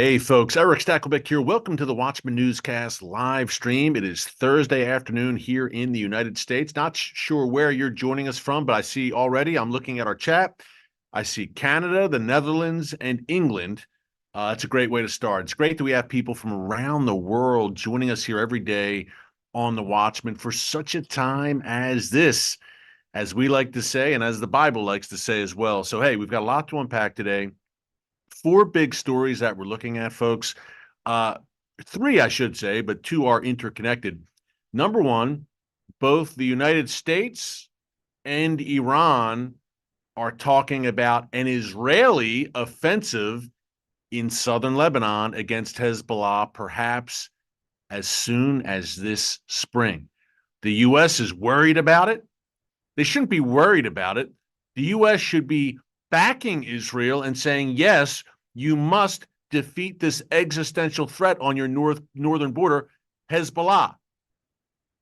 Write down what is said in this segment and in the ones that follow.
Hey folks, Erick Stakelbeck here. Welcome to the Watchman Newscast live stream. It is Thursday afternoon here in the United States. Not sure where you're joining us from, but I see already, I'm looking at our chat. I see Canada, the Netherlands, and England. It's a great way to start. It's great that we have people from around the world joining us here every day on the Watchman for such a time as this, as we like to say, and as the Bible likes to say as well. So, hey, we've got a lot to unpack today. Four big stories that we're looking at, folks. Uh, Three, I should say, but two are interconnected. Number one, both the United States and Iran are talking about an Israeli offensive in southern Lebanon against Hezbollah, perhaps as soon as this spring. The U.S. is worried about it. They shouldn't be worried about it. The U.S. should be backing Israel and saying, yes, you must defeat this existential threat on your northern border, Hezbollah.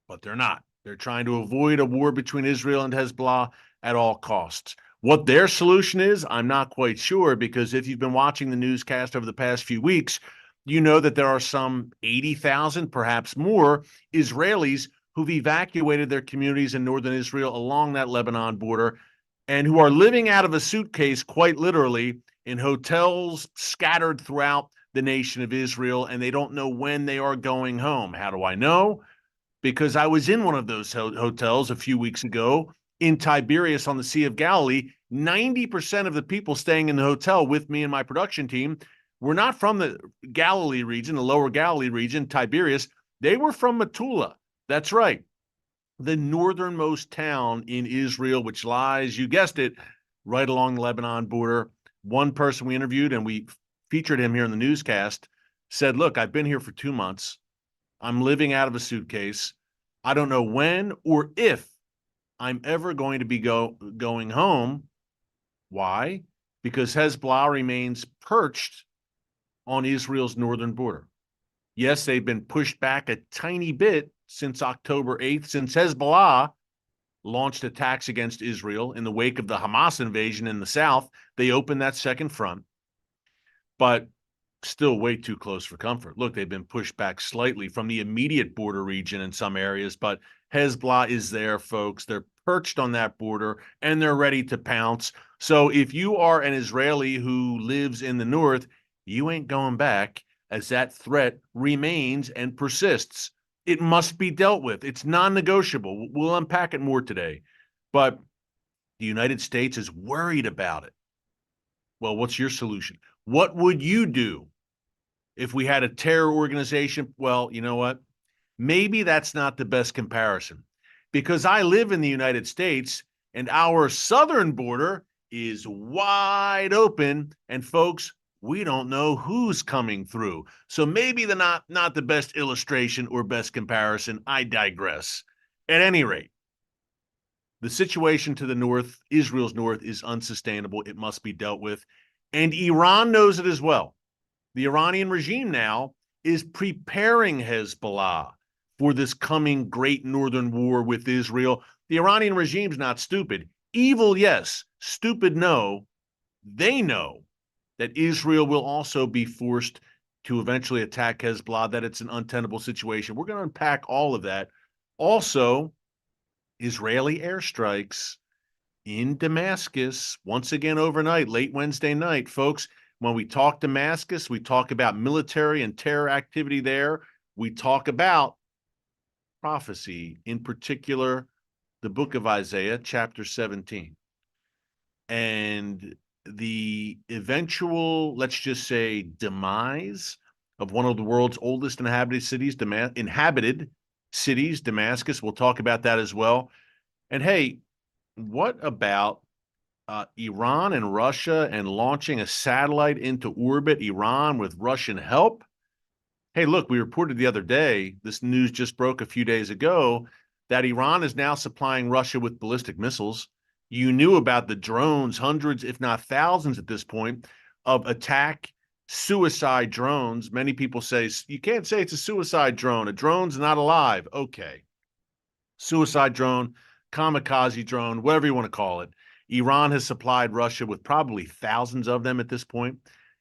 But they're not. They're trying to avoid a war between Israel and Hezbollah at all costs. What their solution is, I'm not quite sure, because if you've been watching the newscast over the past few weeks, you know that there are some 80,000, perhaps more, Israelis who've evacuated their communities in northern Israel along that Lebanon border and who are living out of a suitcase, quite literally, in hotels scattered throughout the nation of Israel, and they don't know when they are going home. How do I know? Because I was in one of those hotels a few weeks ago in Tiberias on the Sea of Galilee. 90% of the people staying in the hotel with me and my production team were not from the Galilee region, the lower Galilee region, Tiberias. They were from Metula. That's right, the northernmost town in Israel, which lies, you guessed it, right along the Lebanon border. One person we interviewed, and we featured him here in the newscast, said, look, I've been here for 2 months. I'm living out of a suitcase. I don't know when or if I'm ever going to be going home. Why? Because Hezbollah remains perched on Israel's northern border. Yes, they've been pushed back a tiny bit since October 8th, since Hezbollah launched attacks against Israel in the wake of the Hamas invasion in the south. They opened that second front, but still way too close for comfort. Look, they've been pushed back slightly from the immediate border region in some areas, but Hezbollah is there, folks. They're perched on that border, and they're ready to pounce. So if you are an Israeli who lives in the north, you ain't going back, as that threat remains and persists. It must be dealt with. It's non-negotiable. We'll unpack it more today. But the United States is worried about it. Well, what's your solution? What would you do if we had a terror organization? Well, you know what? Maybe that's not the best comparison, because I live in the United States and our southern border is wide open. And folks, we don't know who's coming through. So maybe the not the best illustration or best comparison. I digress. At any rate, the situation to the north, Israel's north, is unsustainable. It must be dealt with. And Iran knows it as well. The Iranian regime now is preparing Hezbollah for this coming great northern war with Israel. The Iranian regime's not stupid. Evil, yes. Stupid, no. They know that Israel will also be forced to eventually attack Hezbollah, that it's an untenable situation. We're going to unpack all of that. Also, Israeli airstrikes in Damascus, once again overnight, late Wednesday night. Folks, when we talk Damascus, we talk about military and terror activity there. We talk about prophecy, in particular, the book of Isaiah, chapter 17. And the eventual, let's just say, demise of one of the world's oldest inhabited cities, Damascus. We'll talk about that as well. And hey, what about Iran and Russia and launching a satellite into orbit, Iran with Russian help? Hey, look, we reported the other day, this news just broke a few days ago, that Iran is now supplying Russia with ballistic missiles. You knew about the drones, hundreds, if not thousands at this point, of attack suicide drones. Many people say, you can't say it's a suicide drone. A drone's not alive. Okay. Suicide drone, kamikaze drone, whatever you want to call it. Iran has supplied Russia with probably thousands of them at this point.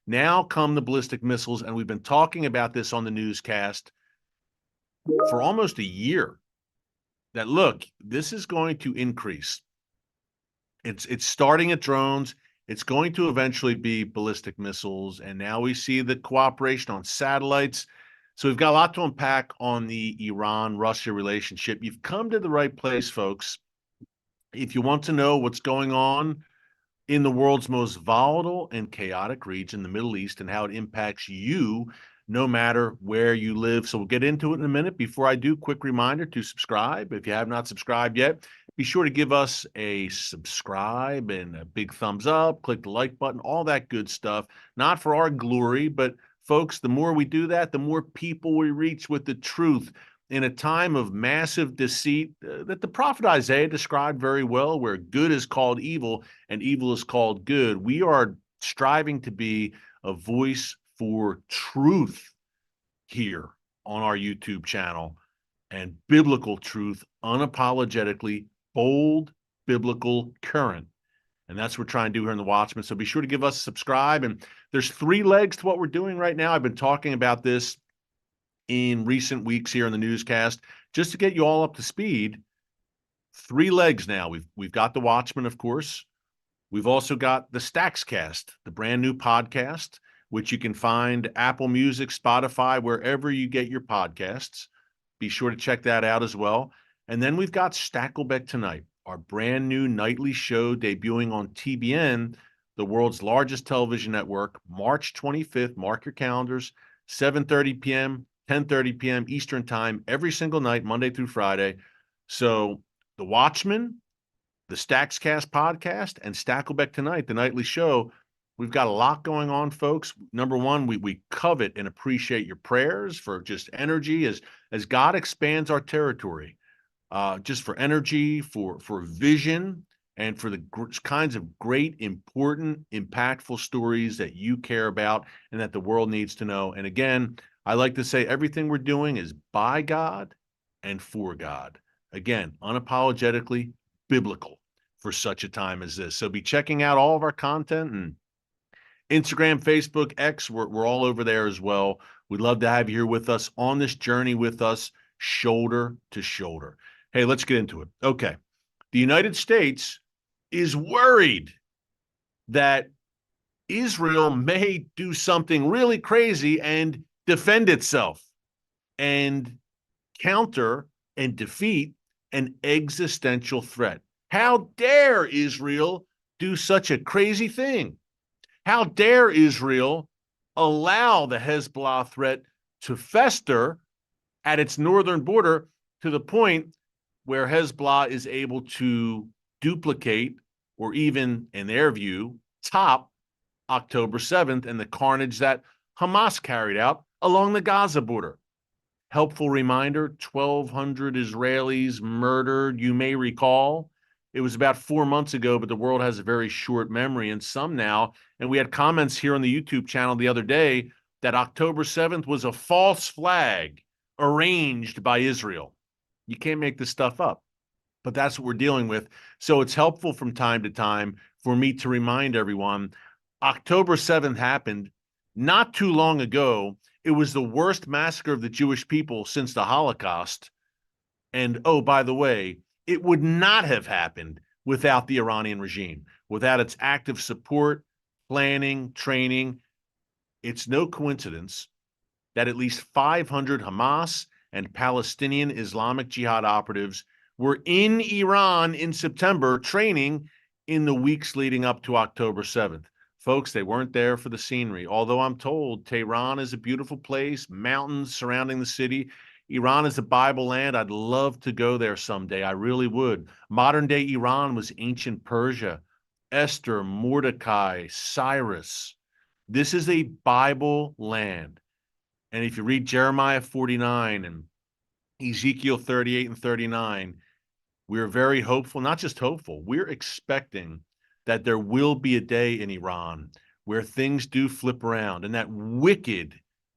Now come the ballistic missiles, and we've been talking about this on the newscast for almost a year, that look, this is going to increase. It's starting at drones. It's going to eventually be ballistic missiles. And now we see the cooperation on satellites. So we've got a lot to unpack on the Iran-Russia relationship. You've come to the right place, folks. If you want to know what's going on in the world's most volatile and chaotic region, the Middle East, and how it impacts you no matter where you live. So we'll get into it in a minute. Before I do, quick reminder to subscribe. If you have not subscribed yet, be sure to give us a subscribe and a big thumbs up, click the like button, all that good stuff. Not for our glory, but folks, the more we do that, the more people we reach with the truth in a time of massive deceit that the prophet Isaiah described very well, where good is called evil and evil is called good. We are striving to be a voice for truth here on our YouTube channel, and biblical truth, unapologetically, bold, biblical, current. And that's what we're trying to do here in the Watchman. So be sure to give us a subscribe. And there's 3 legs to what we're doing right now. I've been talking about this in recent weeks here in the newscast, just to get you all up to speed. 3 legs now. We've got the Watchman, of course. We've also got the Stackscast, the brand new podcast, which you can find Apple Music, Spotify, wherever you get your podcasts. Be sure to check that out as well. And then we've got Stakelbeck Tonight, our brand new nightly show debuting on TBN, the world's largest television network, March 25th. Mark your calendars, 7:30 p.m., 10:30 p.m. Eastern Time, every single night, Monday through Friday. So the Watchman, the Stackscast podcast, and Stakelbeck Tonight, the nightly show. We've got a lot going on, folks. Number one, we covet and appreciate your prayers for just energy as God expands our territory, just for energy, for vision, and for the kinds of great, important, impactful stories that you care about and that the world needs to know. And again, I like to say everything we're doing is by God and for God. Again, unapologetically biblical for such a time as this. So be checking out all of our content, and Instagram, Facebook, X, we're all over there as well. We'd love to have you here with us on this journey with us, shoulder to shoulder. Hey, let's get into it. Okay. The United States is worried that Israel may do something really crazy and defend itself and counter and defeat an existential threat. How dare Israel do such a crazy thing? How dare Israel allow the Hezbollah threat to fester at its northern border to the point where Hezbollah is able to duplicate, or even, in their view, top October 7th and the carnage that Hamas carried out along the Gaza border? Helpful reminder, 1,200 Israelis murdered, you may recall. It was about 4 months ago, but the world has a very short memory, and some now. And we had comments here on the YouTube channel the other day that October 7th was a false flag arranged by Israel. You can't make this stuff up, but that's what we're dealing with. So it's helpful from time to time for me to remind everyone, October 7th happened not too long ago. It was the worst massacre of the Jewish people since the Holocaust. And oh, by the way, it would not have happened without the Iranian regime, without its active support, planning, training. It's no coincidence that at least 500 Hamas and Palestinian Islamic Jihad operatives were in Iran in September training in the weeks leading up to October 7th. Folks, they weren't there for the scenery. Although I'm told Tehran is a beautiful place, mountains surrounding the city. Iran is a Bible land. I'd love to go there someday. I really would. Modern day Iran was ancient Persia. Esther, Mordecai, Cyrus. This is a Bible land. And if you read Jeremiah 49 and Ezekiel 38 and 39, we're very hopeful, not just hopeful, we're expecting that there will be a day in Iran where things do flip around and that wicked,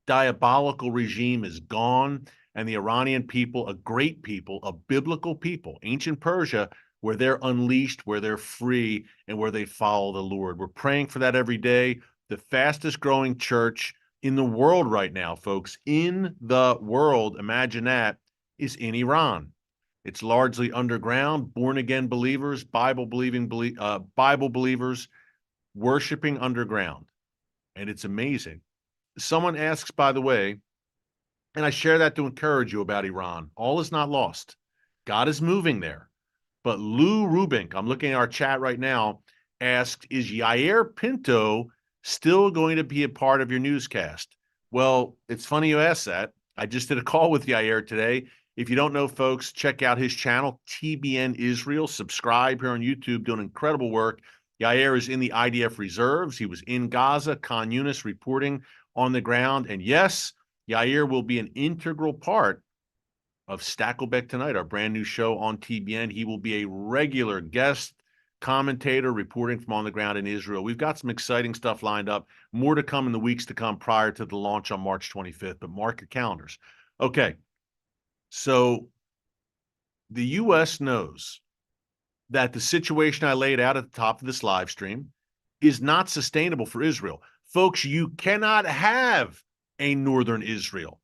diabolical regime is gone, and the Iranian people, a great people, a biblical people, ancient Persia, where they're unleashed, where they're free, and where they follow the Lord. We're praying for that every day. the fastest growing church in the world right now, folks, in the world, imagine that, is in Iran. It's largely underground, born-again believers, Bible believers worshiping underground. And it's amazing. Someone asks, by the way, and I share that to encourage you about Iran. All is not lost. God is moving there. But Lou Rubink, I'm looking at our chat right now, asked, is Yair Pinto still going to be a part of your newscast? Well, it's funny you asked that. I just did a call with Yair today. If you don't know, folks, check out his channel, TBN Israel. Subscribe here on YouTube, doing incredible work. Yair is in the IDF reserves. He was in Gaza, Khan Yunis, reporting on the ground. And yes, Yair will be an integral part of Stakelbeck Tonight, our brand new show on TBN. He will be a regular guest commentator reporting from on the ground in Israel. We've got some exciting stuff lined up. More to come in the weeks to come prior to the launch on March 25th, but mark your calendars. Okay, so the U.S. knows that the situation I laid out at the top of this live stream is not sustainable for Israel. Folks, you cannot have a northern Israel.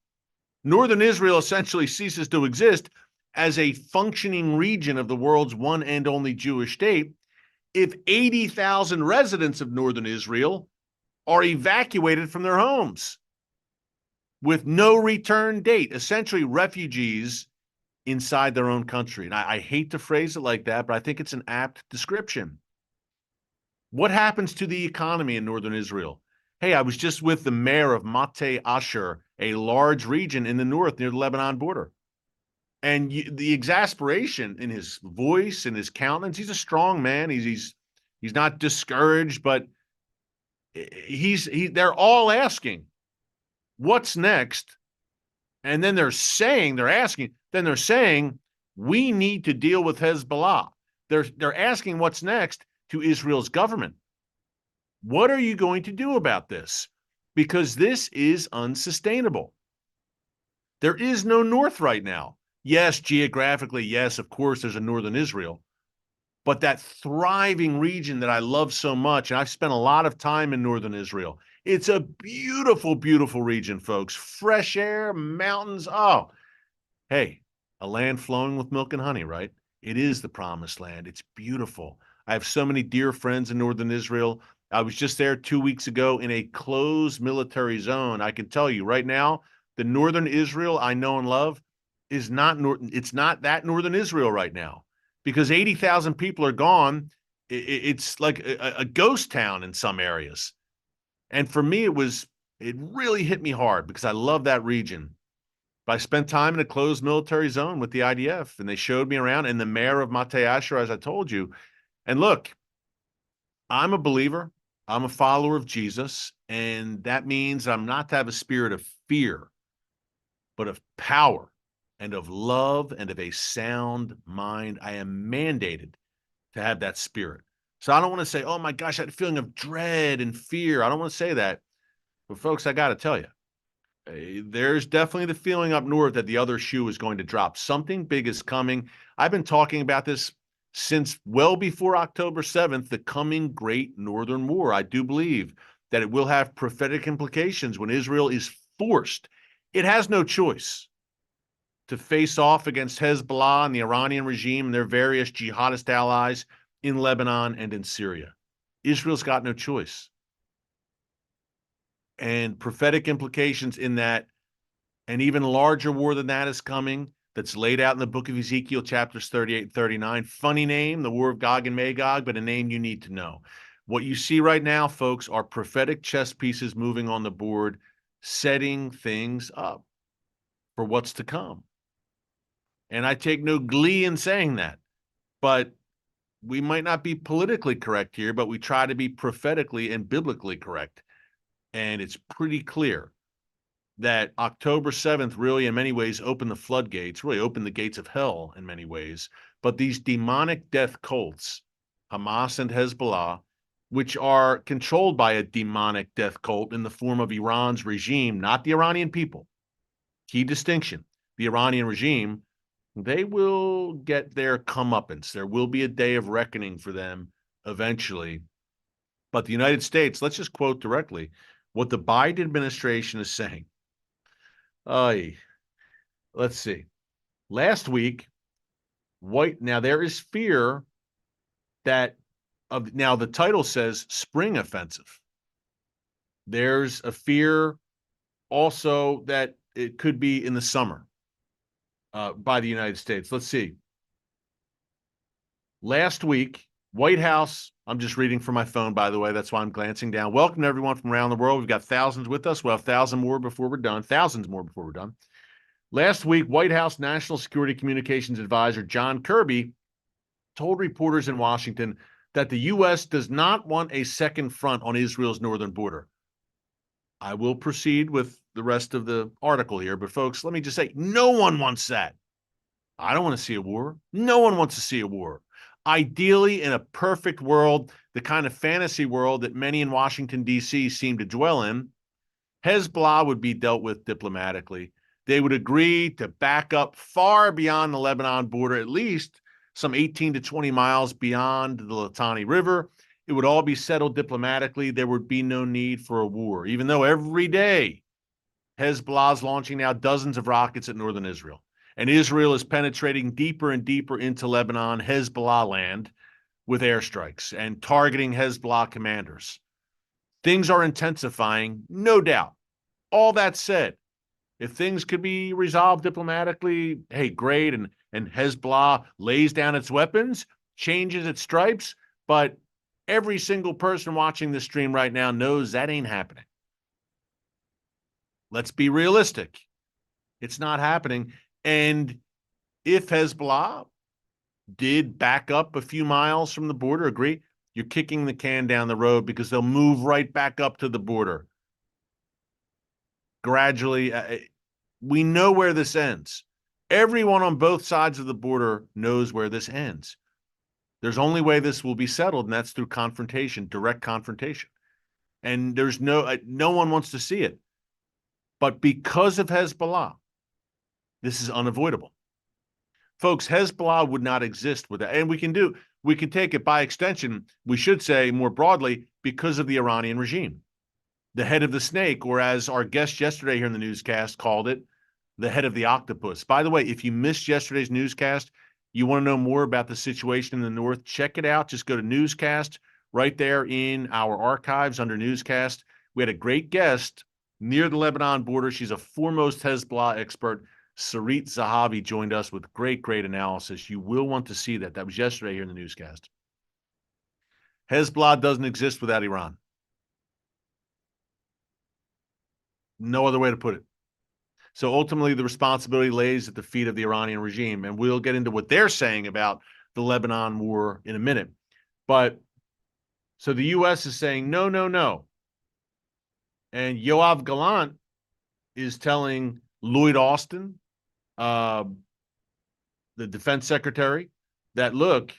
Northern Israel essentially ceases to exist as a functioning region of the world's one and only Jewish state if 80,000 residents of northern Israel are evacuated from their homes with no return date, essentially refugees inside their own country. And I hate to phrase it like that, but I think it's an apt description. What happens to the economy in northern Israel? Hey, I was just with the mayor of Mateh Asher, a large region in the north near the Lebanon border. And the exasperation in his voice and his countenance, he's a strong man. He's not discouraged, but they're all asking, what's next? And then they're saying, we need to deal with Hezbollah. They're asking what's next to Israel's government. What are you going to do about this? Because this is unsustainable. There is no north right now. Yes, geographically, yes, of course, there's a northern Israel. But that thriving region that I love so much, and I've spent a lot of time in northern Israel, it's a beautiful, beautiful region, folks. Fresh air, mountains. Oh, hey, a land flowing with milk and honey, right? It is the promised land. It's beautiful. I have so many dear friends in northern Israel. I was just there 2 weeks ago in a closed military zone. I can tell you right now, the northern Israel I know and love is not it's not that northern Israel right now, because 80,000 people are gone. It's like a ghost town in some areas. And for me, it really hit me hard because I love that region. But I spent time in a closed military zone with the IDF, and they showed me around, and the mayor of Mateh Asher, as I told you. And look, I'm a believer. I'm a follower of Jesus, and that means I'm not to have a spirit of fear, but of power and of love and of a sound mind. I am mandated to have that spirit. So I don't want to say, oh my gosh, that feeling of dread and fear. I don't want to say that. But folks, I got to tell you, there's definitely the feeling up north that the other shoe is going to drop. Something big is coming. I've been talking about this since well before October 7th, the coming great Northern War. I do believe that it will have prophetic implications when Israel is forced. It has no choice to face off against Hezbollah and the Iranian regime and their various jihadist allies in Lebanon and in Syria. Israel's got no choice. And prophetic implications in that, an even larger war than that is coming, that's laid out in the book of Ezekiel, chapters 38 and 39. Funny name, the war of Gog and Magog, but a name you need to know. What you see right now, folks, are prophetic chess pieces moving on the board, setting things up for what's to come. And I take no glee in saying that, but we might not be politically correct here, but we try to be prophetically and biblically correct. And it's pretty clear that October 7th really in many ways opened the floodgates, really opened the gates of hell in many ways. But these demonic death cults, Hamas and Hezbollah, which are controlled by a demonic death cult in the form of Iran's regime, not the Iranian people. Key distinction, the Iranian regime, they will get their comeuppance. There will be a day of reckoning for them eventually. But the United States, let's just quote directly what the Biden administration is saying. Let's see. Last week, now there is fear that now the title says spring offensive. There's a fear also that it could be in the summer by the United States. Let's see. Last week, White House, I'm just reading from my phone, by the way. That's why I'm glancing down. Welcome to everyone from around the world. We've got thousands with us. We'll have thousands more before we're done. Last week, White House National Security Communications Advisor John Kirby told reporters in Washington that the U.S. does not want a second front on Israel's northern border. I will proceed with the rest of the article here, but folks, let me just say, no one wants that. I don't want to see a war. No one wants to see a war. Ideally, in a perfect world, the kind of fantasy world that many in Washington, D.C. seem to dwell in, Hezbollah would be dealt with diplomatically. They would agree to back up far beyond the Lebanon border, at least some 18 to 20 miles beyond the Litani River. It would all be settled diplomatically. There would be no need for a war, even though every day Hezbollah is launching now dozens of rockets at northern Israel. And Israel is penetrating deeper and deeper into Lebanon, Hezbollah land, with airstrikes and targeting Hezbollah commanders. Things are intensifying, no doubt. All that said, if things could be resolved diplomatically, hey, great, and Hezbollah lays down its weapons, changes its stripes, but every single person watching this stream right now knows that ain't happening. Let's be realistic. It's not happening. And if Hezbollah did back up a few miles from the border, agree, you're kicking the can down the road because they'll move right back up to the border. Gradually, we know where this ends. Everyone on both sides of the border knows where this ends. There's only way this will be settled, and that's through confrontation, direct confrontation. And there's no one wants to see it. But because of Hezbollah, this is unavoidable. Folks, Hezbollah would not exist without, and we can take it by extension, we should say more broadly, because of the Iranian regime. The head of the snake, or as our guest yesterday here in the newscast called it, the head of the octopus. By the way, if you missed yesterday's newscast, you want to know more about the situation in the north, check it out. Just go to newscast right there in our archives under newscast. We had a great guest near the Lebanon border. She's a foremost Hezbollah expert. Sarit Zahavi joined us with great analysis. You will want to see that. That was yesterday here in the newscast. Hezbollah doesn't exist without Iran. No other way to put it. So ultimately, the responsibility lays at the feet of the Iranian regime. And we'll get into what they're saying about the Lebanon war in a minute. But so the U.S. is saying, no, no, no. And Yoav Gallant is telling Lloyd Austin, the defense secretary, that, look,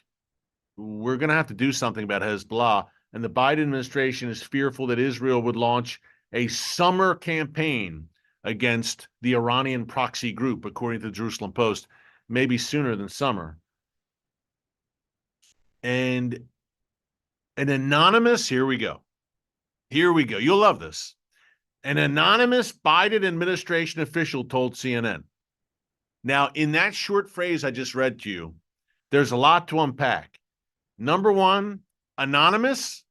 we're going to have to do something about Hezbollah. And the Biden administration is fearful that Israel would launch a summer campaign against the Iranian proxy group, according to the Jerusalem Post, maybe sooner than summer. And an anonymous, here we go. You'll love this. An anonymous Biden administration official told CNN. Now, in that short phrase I just read to you, there's a lot to unpack. Number one, anonymous.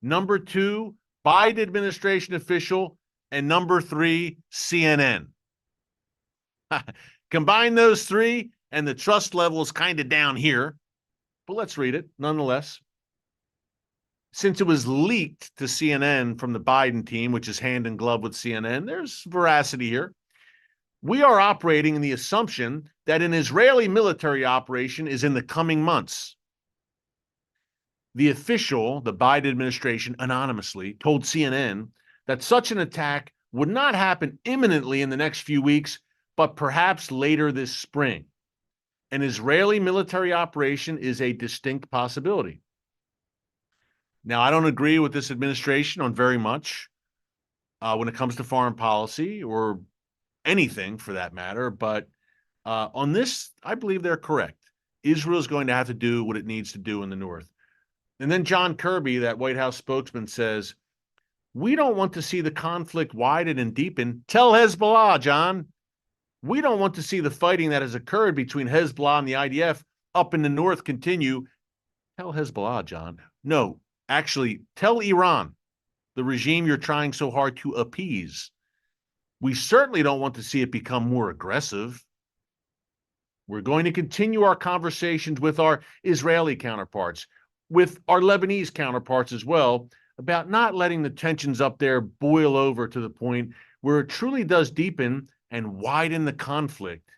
Number two, Biden administration official. And number three, CNN. Combine those three, and the trust level is kind of down here. But let's read it nonetheless. Since it was leaked to CNN from the Biden team, which is hand in glove with CNN, there's veracity here. We are operating in the assumption that an Israeli military operation is in the coming months. The official, the Biden administration, anonymously told CNN that such an attack would not happen imminently in the next few weeks, but perhaps later this spring. An Israeli military operation is a distinct possibility. Now, I don't agree with this administration on very much when it comes to foreign policy or anything for that matter, but on this, I believe they're correct. Israel is going to have to do what it needs to do in the north. And then John Kirby, that White House spokesman, says, we don't want to see the conflict widen and deepen. Tell Hezbollah, John. We don't want to see the fighting that has occurred between Hezbollah and the IDF up in the north continue. Tell Hezbollah, John. No, actually, tell Iran, the regime you're trying so hard to appease. We certainly don't want to see it become more aggressive. We're going to continue our conversations with our Israeli counterparts, with our Lebanese counterparts as well, about not letting the tensions up there boil over to the point where it truly does deepen and widen the conflict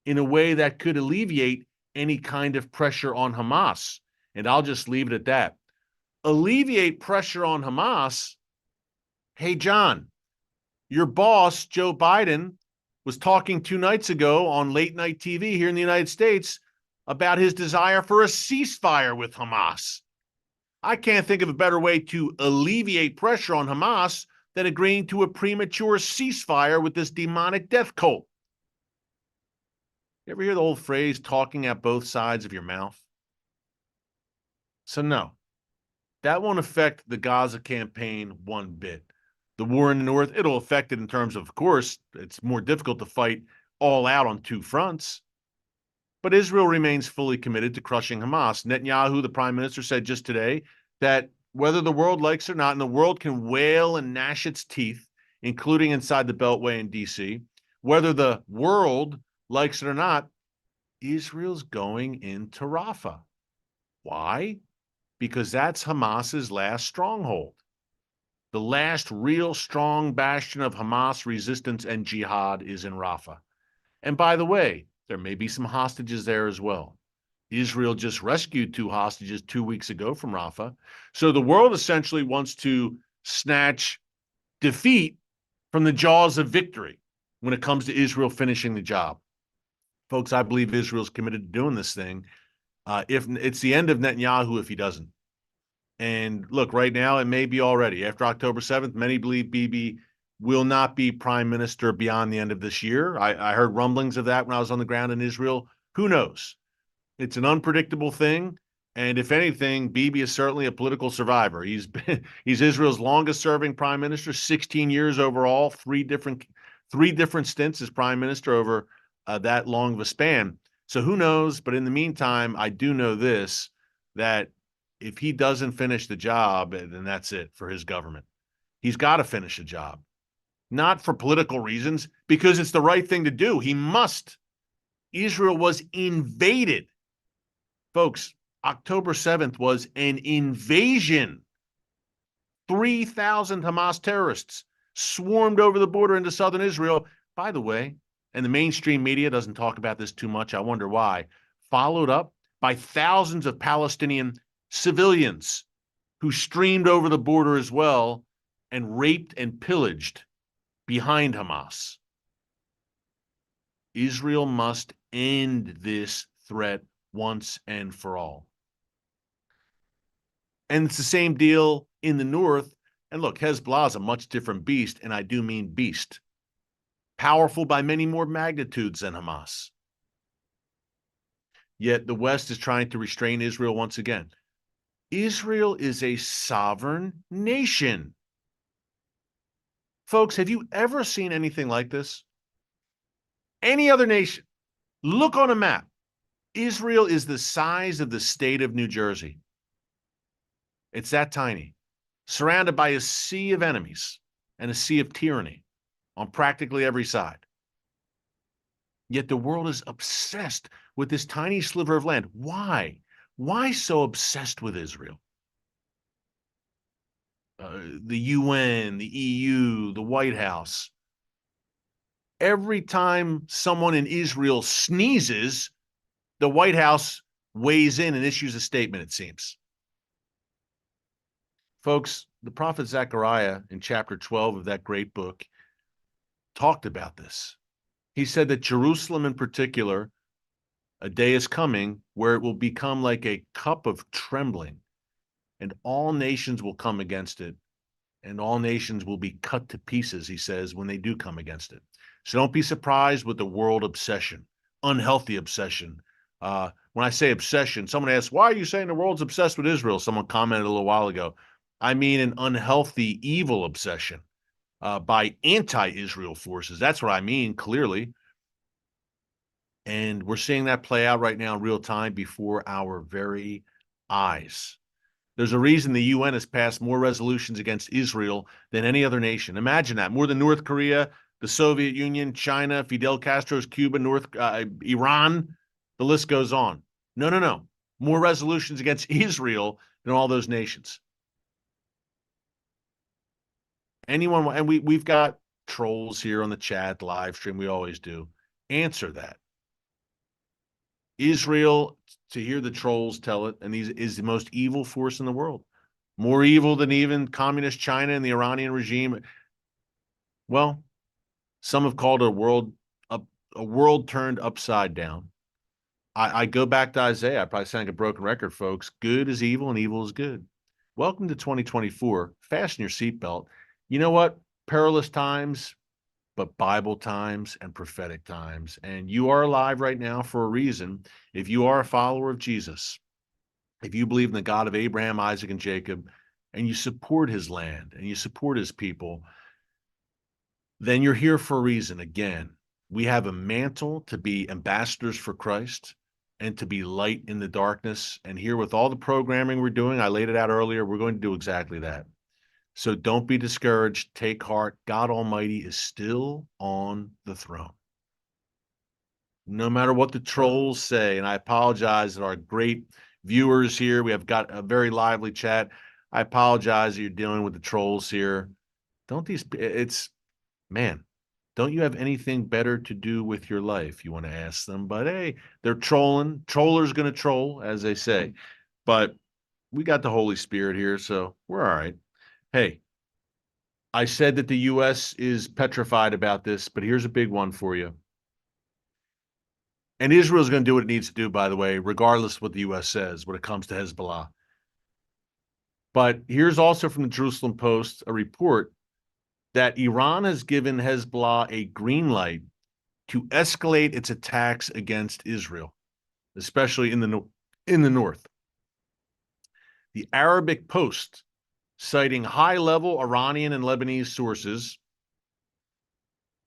in a way that could alleviate any kind of pressure on Hamas. And I'll just leave it at that. Alleviate pressure on Hamas. Hey, John, your boss, Joe Biden, was talking 2 nights ago on late night TV here in the United States about his desire for a ceasefire with Hamas. I can't think of a better way to alleviate pressure on Hamas than agreeing to a premature ceasefire with this demonic death cult. You ever hear the old phrase, talking at both sides of your mouth? So no, that won't affect the Gaza campaign one bit. The war in the north, it'll affect it in terms of course, it's more difficult to fight all out on 2 fronts. But Israel remains fully committed to crushing Hamas. Netanyahu, the prime minister, said just today that whether the world likes it or not, and the world can wail and gnash its teeth, including inside the Beltway in D.C., whether the world likes it or not, Israel's going into Rafah. Why? Because that's Hamas's last stronghold. The last real strong bastion of Hamas resistance and jihad is in Rafah. And by the way, there may be some hostages there as well. Israel just rescued 2 hostages 2 weeks ago from Rafah. So the world essentially wants to snatch defeat from the jaws of victory when it comes to Israel finishing the job. Folks, I believe Israel's committed to doing this thing. If it's the end of Netanyahu if he doesn't. And look, right now, it may be already. After October 7th, many believe Bibi will not be prime minister beyond the end of this year. I heard rumblings of that when I was on the ground in Israel. Who knows? It's an unpredictable thing. And if anything, Bibi is certainly a political survivor. He's Israel's longest serving prime minister, 16 years overall, three different stints as prime minister over that long of a span. So who knows? But in the meantime, I do know this, that if he doesn't finish the job, then that's it for his government. He's got to finish the job, not for political reasons, because it's the right thing to do. He must. Israel was invaded. Folks, October 7th was an invasion. 3,000 Hamas terrorists swarmed over the border into southern Israel. By the way, and the mainstream media doesn't talk about this too much, I wonder why, followed up by thousands of Palestinian civilians who streamed over the border as well and raped and pillaged behind Hamas. Israel must end this threat once and for all. And it's the same deal in the north. And look, Hezbollah is a much different beast, and I do mean beast. Powerful by many more magnitudes than Hamas. Yet the West is trying to restrain Israel once again. Israel is a sovereign nation. Folks, have you ever seen anything like this? Any other nation, look on a map. Israel is the size of the state of New Jersey. It's that tiny, surrounded by a sea of enemies and a sea of tyranny on practically every side. Yet the world is obsessed with this tiny sliver of land. Why? Why so obsessed with Israel? The UN, the EU, the White House. Every time someone in Israel sneezes, the White House weighs in and issues a statement, it seems. Folks, the prophet Zechariah in chapter 12 of that great book talked about this. He said that Jerusalem in particular, a day is coming where it will become like a cup of trembling, and all nations will come against it, and all nations will be cut to pieces, he says, when they do come against it. So don't be surprised with the world obsession, unhealthy obsession, when I say obsession, someone asked, why are you saying the world's obsessed with Israel? Someone commented a little while ago. I mean an unhealthy, evil obsession by anti-Israel forces. That's what I mean, clearly. And we're seeing that play out right now in real time before our very eyes. There's a reason the UN has passed more resolutions against Israel than any other nation. Imagine that. More than North Korea, the Soviet Union, China, Fidel Castro's Cuba, Iran. The list goes on. No. More resolutions against Israel than all those nations. Anyone, and we've got trolls here on the chat, the live stream. We always do. Answer that. Israel, to hear the trolls tell it, and these is the most evil force in the world, more evil than even communist China and the Iranian regime. Well, some have called it a world turned upside down. I go back to Isaiah. I probably sound like a broken record, folks. Good is evil and evil is good. Welcome to 2024. Fasten your seatbelt. You know what? Perilous times, but Bible times and prophetic times. And you are alive right now for a reason. If you are a follower of Jesus, if you believe in the God of Abraham, Isaac, and Jacob, and you support his land and you support his people, then you're here for a reason. Again, we have a mantle to be ambassadors for Christ and to be light in the darkness. And here with all the programming we're doing, I laid it out earlier, we're going to do exactly that. So don't be discouraged. Take heart. God Almighty is still on the throne. No matter what the trolls say, and I apologize that our great viewers here, we have got a very lively chat. I apologize that you're dealing with the trolls here. Don't you have anything better to do with your life? You want to ask them, but hey, they're trolling. Troller's going to troll, as they say. But we got the Holy Spirit here, so we're all right. Hey, I said that the U.S. is petrified about this, but here's a big one for you. And Israel's going to do what it needs to do, by the way, regardless of what the U.S. says when it comes to Hezbollah. But here's also from the Jerusalem Post a report that Iran has given Hezbollah a green light to escalate its attacks against Israel, especially in the north. The Arabic Post, citing high-level Iranian and Lebanese sources,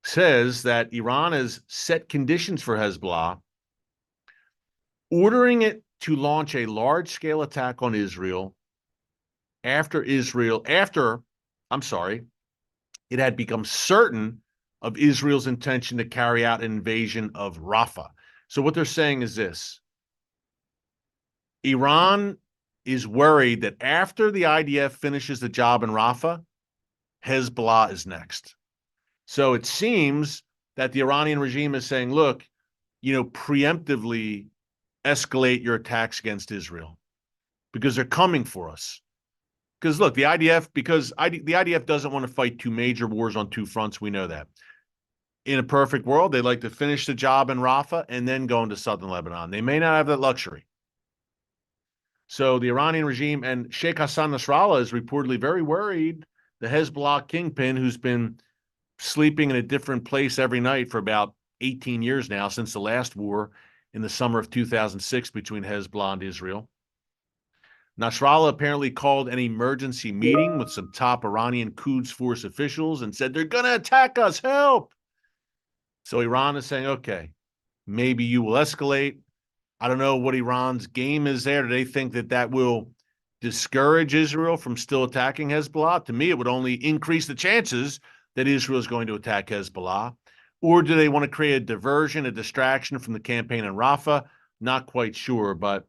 says that Iran has set conditions for Hezbollah, ordering it to launch a large-scale attack on Israel after it had become certain of Israel's intention to carry out an invasion of Rafah. So what they're saying is this: Iran is worried that after the IDF finishes the job in Rafah, Hezbollah is next. So it seems that the Iranian regime is saying, look, preemptively escalate your attacks against Israel because they're coming for us. Because look, the IDF doesn't want to fight two major wars on two fronts. We know that. In a perfect world, they'd like to finish the job in Rafah and then go into southern Lebanon. They may not have that luxury. So the Iranian regime and Sheikh Hassan Nasrallah is reportedly very worried. The Hezbollah kingpin, who's been sleeping in a different place every night for about 18 years now, since the last war in the summer of 2006 between Hezbollah and Israel. Nasrallah apparently called an emergency meeting with some top Iranian Quds Force officials and said, they're going to attack us, help. So Iran is saying, okay, maybe you will escalate. I don't know what Iran's game is there. Do they think that will discourage Israel from still attacking Hezbollah? To me, it would only increase the chances that Israel is going to attack Hezbollah. Or do they want to create a diversion, a distraction from the campaign in Rafah? Not quite sure, but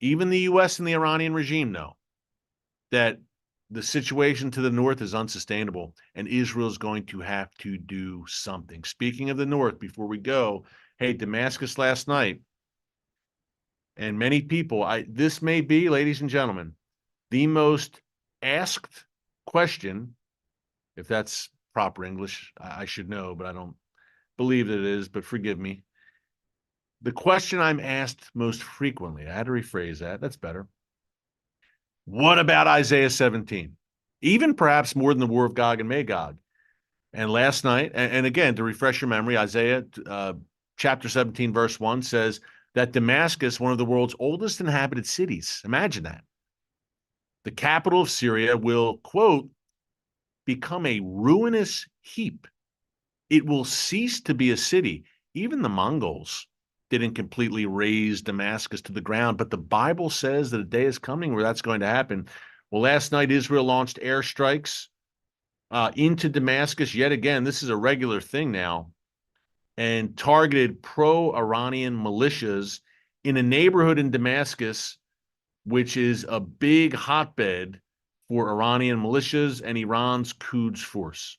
even the U.S. and the Iranian regime know that the situation to the north is unsustainable, and Israel is going to have to do something. Speaking of the north, before we go, hey, Damascus last night, and many people, this may be, ladies and gentlemen, the most asked question, if that's proper English, I should know, but I don't believe that it is, but forgive me. The question I'm asked most frequently, I had to rephrase that, that's better. What about Isaiah 17? Even perhaps more than the war of Gog and Magog. And last night, and again, to refresh your memory, Isaiah chapter 17, verse 1 says, that Damascus, one of the world's oldest inhabited cities, imagine that, the capital of Syria, will, quote, become a ruinous heap. It will cease to be a city. Even the Mongols didn't completely raze Damascus to the ground, but the Bible says that a day is coming where that's going to happen. Well, last night, Israel launched airstrikes into Damascus. Yet again, this is a regular thing now, and targeted pro-Iranian militias in a neighborhood in Damascus, which is a big hotbed for Iranian militias and Iran's Quds force.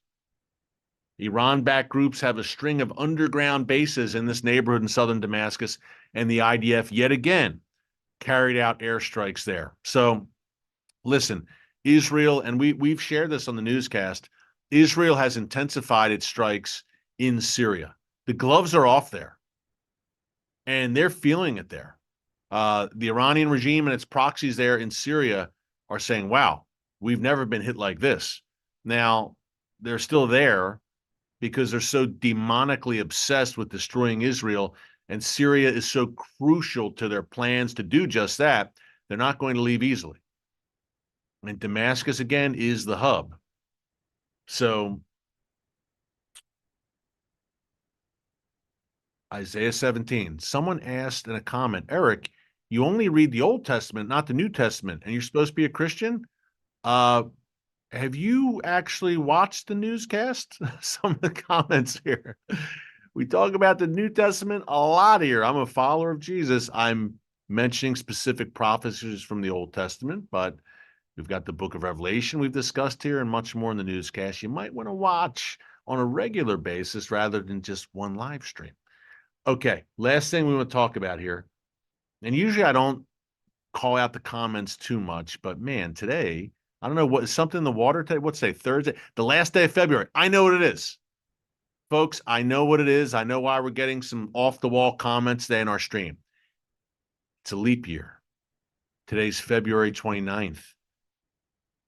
Iran-backed groups have a string of underground bases in this neighborhood in southern Damascus, and the IDF yet again carried out airstrikes there. So listen, Israel, and we've shared this on the newscast, Israel has intensified its strikes in Syria. The gloves are off there, and they're feeling it there. The Iranian regime and its proxies there in Syria are saying, wow, we've never been hit like this. Now, they're still there because they're so demonically obsessed with destroying Israel, and Syria is so crucial to their plans to do just that, they're not going to leave easily. And Damascus, again, is the hub. So Isaiah 17, someone asked in a comment, Erick, you only read the Old Testament, not the New Testament, and you're supposed to be a Christian? Have you actually watched the newscast? Some of the comments here. We talk about the New Testament a lot here. I'm a follower of Jesus. I'm mentioning specific prophecies from the Old Testament, but we've got the book of Revelation we've discussed here and much more in the newscast. You might want to watch on a regular basis rather than just one live stream. Okay, last thing we want to talk about here. And usually I don't call out the comments too much, but man, today, I don't know what is something in the water today. What's today? Thursday, the last day of February. I know what it is. Folks, I know what it is. I know why we're getting some off-the-wall comments today in our stream. It's a leap year. Today's February 29th.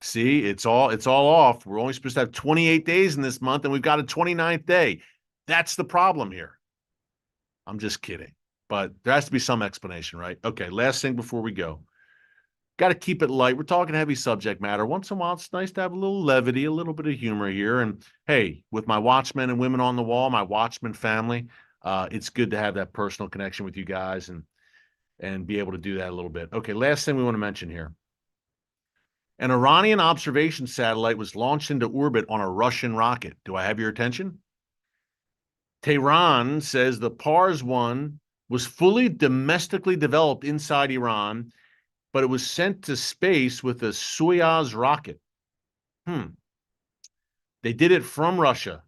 See, it's all off. We're only supposed to have 28 days in this month, and we've got a 29th day. That's the problem here. I'm just kidding. But there has to be some explanation, right? Okay, last thing before we go. Got to keep it light. We're talking heavy subject matter. Once in a while, it's nice to have a little levity, a little bit of humor here. And hey, with my watchmen and women on the wall, my watchman family, it's good to have that personal connection with you guys and be able to do that a little bit. Okay, last thing we want to mention here. An Iranian observation satellite was launched into orbit on a Russian rocket. Do I have your attention? Tehran says the Pars 1 was fully domestically developed inside Iran, but it was sent to space with a Soyuz rocket. They did it from Russia.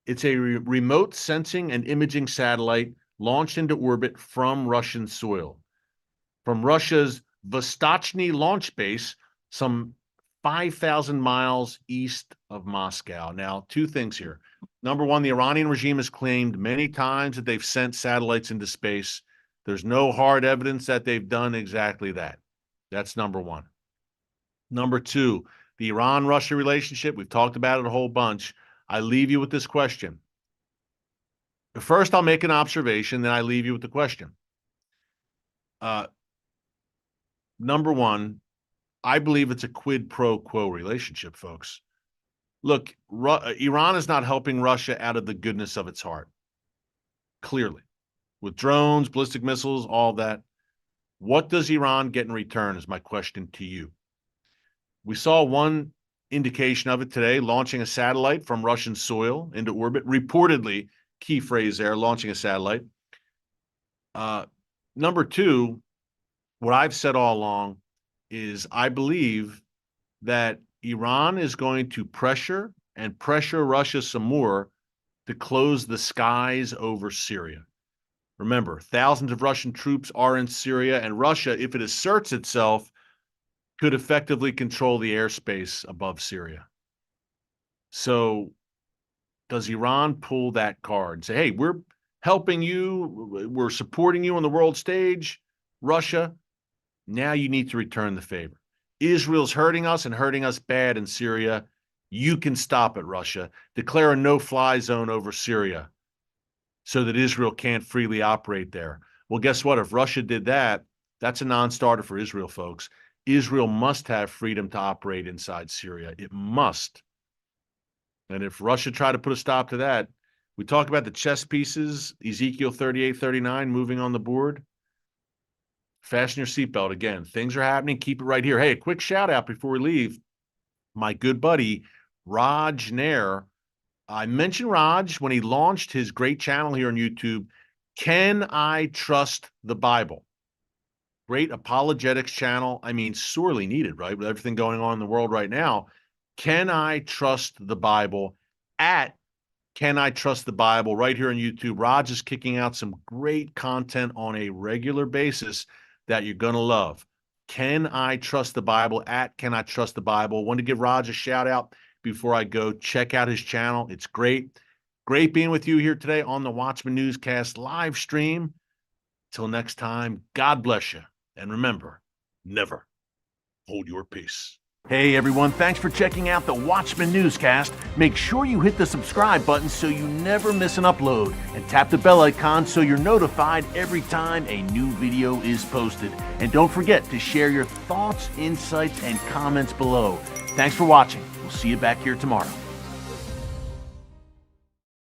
It's a remote sensing and imaging satellite launched into orbit from Russian soil. From Russia's Vostochny launch base, some 5,000 miles east of Moscow. Now, two things here. Number one, the Iranian regime has claimed many times that they've sent satellites into space. There's no hard evidence that they've done exactly that. That's number one. Number two, the Iran-Russia relationship, we've talked about it a whole bunch. I leave you with this question. First, I'll make an observation, then I leave you with the question. Number one, I believe it's a quid pro quo relationship, folks. Look, Iran is not helping Russia out of the goodness of its heart, clearly. With drones, ballistic missiles, all that. What does Iran get in return is my question to you. We saw one indication of it today, launching a satellite from Russian soil into orbit. Reportedly, key phrase there, launching a satellite. Number two, what I've said all along is I believe that Iran is going to pressure Russia some more to close the skies over Syria. Remember, thousands of Russian troops are in Syria, and Russia, if it asserts itself, could effectively control the airspace above Syria. So does Iran pull that card and say, hey, we're helping you, we're supporting you on the world stage, Russia, now you need to return the favor. Israel's hurting us and hurting us bad in Syria. You can stop it, Russia. Declare a no-fly zone over Syria. so that Israel can't freely operate there. Well, guess what? If Russia did that, that's a non-starter for Israel, folks. Israel must have freedom to operate inside Syria. It must. And if Russia tried to put a stop to that, we talk about the chess pieces, Ezekiel 38, 39, moving on the board. Fasten your seatbelt. Again, things are happening. Keep it right here. Hey, a quick shout out before we leave. My good buddy, Raj Nair. I mentioned Raj when he launched his great channel here on YouTube, Can I Trust the Bible? Great apologetics channel. I mean, sorely needed, right? With everything going on in the world right now. Can I Trust the Bible? At Can I Trust the Bible right here on YouTube. Raj is kicking out some great content on a regular basis that you're going to love. Can I Trust the Bible? At Can I Trust the Bible? Want to give Raj a shout out before I go. Check out his channel. It's great. Great being with you here today on the Watchman Newscast live stream. Till next time, God bless you. And remember, never hold your peace. Hey everyone, thanks for checking out the Watchman Newscast. Make sure you hit the subscribe button so you never miss an upload, and tap the bell icon so you're notified every time a new video is posted. And don't forget to share your thoughts, insights, and comments below. Thanks for watching. We'll see you back here tomorrow.